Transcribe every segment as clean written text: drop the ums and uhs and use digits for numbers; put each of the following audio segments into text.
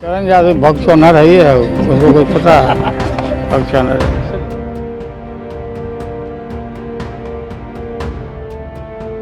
चरण यादव भक्चोनर है ही है, उसको कोई पता है भक्चोनर।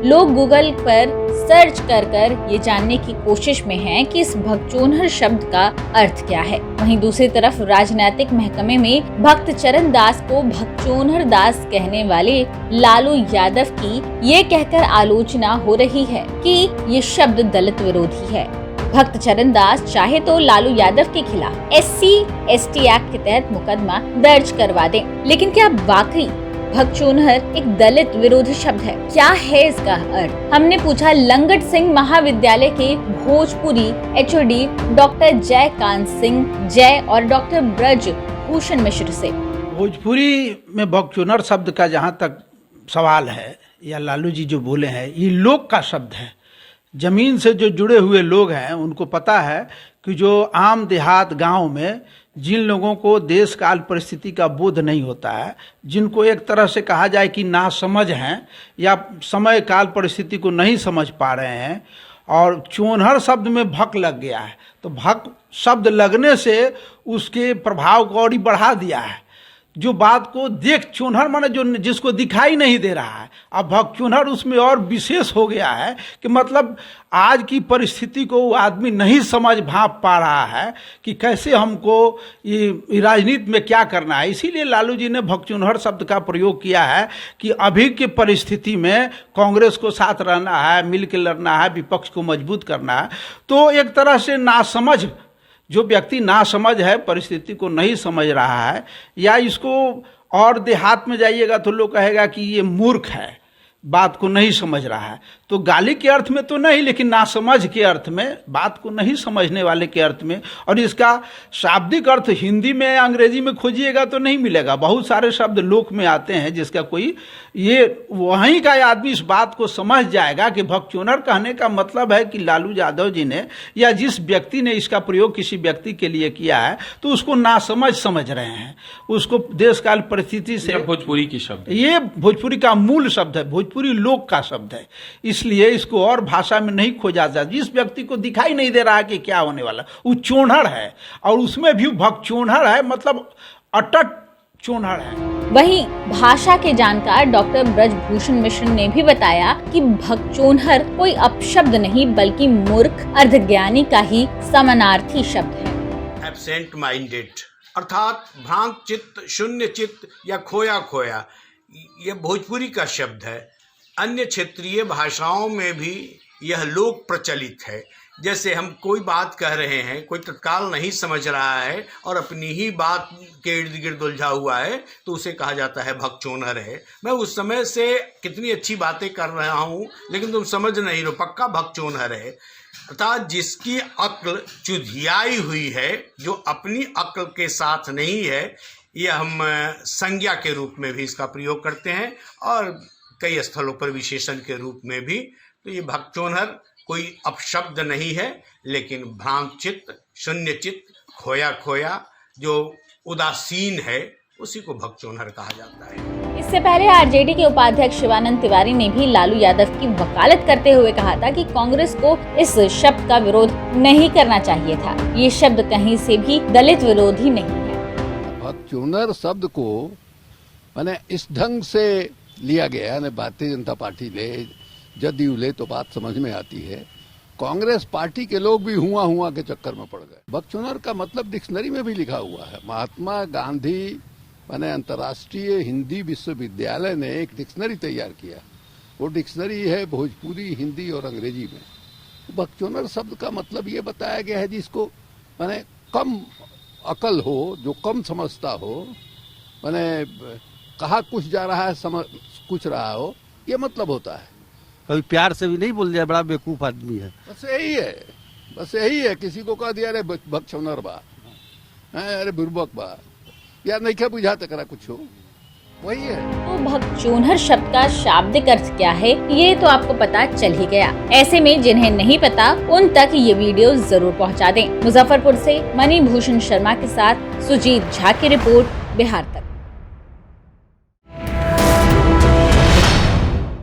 लोग गूगल पर सर्च कर ये जानने की कोशिश में हैं कि इस भगचोनहर शब्द का अर्थ क्या है। वहीं दूसरी तरफ राजनीतिक महकमे में भक्त चरण दास को भगचोनहर दास कहने वाले लालू यादव की ये कहकर आलोचना हो रही है कि ये शब्द दलित विरोधी है। भक्त चरण दास चाहे तो लालू यादव के खिलाफ SC/ST एक्ट के तहत मुकदमा दर्ज करवा दें, लेकिन क्या वाकई भगचोनहर एक दलित विरोधी शब्द है? क्या है इसका अर्थ? हमने पूछा लंगट सिंह महाविद्यालय के भोजपुरी HOD डॉक्टर जयकांत सिंह जय और डॉक्टर ब्रज भूषण मिश्र से। भोजपुरी में भगचोनहर शब्द का जहाँ तक सवाल है, या लालू जी जो बोले हैं, ये लोक का शब्द है। जमीन से जो जुड़े हुए लोग हैं उनको पता है कि जो आम देहात गांव में जिन लोगों को देश काल परिस्थिति का बोध नहीं होता है, जिनको एक तरह से कहा जाए कि नासमझ हैं या समय काल परिस्थिति को नहीं समझ पा रहे हैं, और चोनहर शब्द में भक लग गया है, तो भक शब्द लगने से उसके प्रभाव को और ही बढ़ा दिया है। जो बात को देख चोनहर माने जो जिसको दिखाई नहीं दे रहा है, अब भगचोनहर उसमें और विशेष हो गया है कि मतलब आज की परिस्थिति को वो आदमी नहीं समझ भांप पा रहा है कि कैसे हमको ये राजनीति में क्या करना है। इसीलिए लालू जी ने भगचोनहर शब्द का प्रयोग किया है कि अभी की परिस्थिति में कांग्रेस को साथ रहना है, मिल के लड़ना है, विपक्ष को मजबूत करना है। तो एक तरह से नासमझ जो व्यक्ति नासमझ है, परिस्थिति को नहीं समझ रहा है, या इसको और देहात में जाइएगा तो लोग कहेगा कि ये मूर्ख है, बात को नहीं समझ रहा है। तो गाली के अर्थ में तो नहीं, लेकिन नासमझ के अर्थ में, बात को नहीं समझने वाले के अर्थ में। और इसका शाब्दिक अर्थ हिंदी में या अंग्रेजी में खोजिएगा तो नहीं मिलेगा। बहुत सारे शब्द लोक में आते हैं जिसका कोई ये वहीं का आदमी इस बात को समझ जाएगा कि भगचोनहर कहने का मतलब है कि लालू यादव जी ने या जिस व्यक्ति ने इसका प्रयोग किसी व्यक्ति के लिए किया है तो उसको नासमझ समझ रहे हैं, उसको देश काल परिस्थिति से। भोजपुरी की शब्द, ये भोजपुरी का मूल शब्द है, भोजपुरी लोक का शब्द है, इसलिए इसको और भाषा में नहीं खोजा जाता। जिस व्यक्ति को दिखाई नहीं दे रहा है कि क्या होने वाला, वो चोनहर है, और उसमें भी भगचोनहर है, मतलब अटट चोनहर है। वहीं भाषा के जानकार डॉक्टर ब्रजभूषण मिश्र ने भी बताया कि भगचोनहर कोई अपशब्द नहीं बल्कि मूर्ख अर्धज्ञानी का ही समानार्थी शब्द है। एब्सेंट माइंडेड अर्थात भ्रांत चित्त, शून्य चित्त या खोया खोया, यह भोजपुरी का शब्द है। अन्य क्षेत्रीय भाषाओं में भी यह लोक प्रचलित है। जैसे हम कोई बात कह रहे हैं, कोई तत्काल नहीं समझ रहा है और अपनी ही बात के इर्द गिर्द उलझा हुआ है, तो उसे कहा जाता है भगचोनहर है। मैं उस समय से कितनी अच्छी बातें कर रहा हूँ लेकिन तुम समझ नहीं रहे, पक्का भगचोनहर है। अर्थात जिसकी अक्ल चुधियाई हुई है, जो अपनी अक्ल के साथ नहीं है, यह हम संज्ञा के रूप में भी इसका प्रयोग करते हैं और कई स्थलों पर विशेषण के रूप में भी। तो ये भगचोनहर कोई अपशब्द नहीं है, लेकिन भ्रांत चित्त, शून्य चित्त, खोया खोया, जो उदासीन है, उसी को भगचोनहर कहा जाता है। इससे पहले RJD के उपाध्यक्ष शिवानंद तिवारी ने भी लालू यादव की वकालत करते हुए कहा था कि कांग्रेस को इस शब्द का विरोध नहीं करना चाहिए था। ये शब्द कहीं से भी दलित विरोधी नहीं है। भगचोनहर शब्द को मैंने इस ढंग से लिया गया है, भारतीय जनता पार्टी ले, जदयू ले, तो बात समझ में आती है। कांग्रेस पार्टी के लोग भी हुआ के चक्कर में पड़ गए। भगचोनहर का मतलब डिक्शनरी में भी लिखा हुआ है। महात्मा गांधी मैंने अंतर्राष्ट्रीय हिंदी विश्वविद्यालय ने एक डिक्शनरी तैयार किया, वो डिक्शनरी है भोजपुरी, हिंदी और अंग्रेजी में। भगचोनहर शब्द का मतलब ये बताया गया है जिसको मैंने कम अकल हो, जो कम समझता हो, मैंने कहा कुछ जा रहा है, समझ कुछ रहा हो, ये मतलब होता है। कभी प्यार से भी नहीं बोल दिया बड़ा बेवकूफ आदमी है, बस यही है। किसी को कह दिया अरे भगचोनहर बा, अरे बुर्बक बा, यार नहीं क्या बुझाते करा कुछ हो, वही है। तो भगचोनहर शब्द का शाब्दिक अर्थ क्या है ये तो आपको पता चल ही गया। ऐसे में जिन्हें नहीं पता उन तक ये वीडियो जरूर पहुंचा दें। मुजफ्फरपुर से मणिभूषण शर्मा के साथ सुजीत झा की रिपोर्ट, बिहार तक।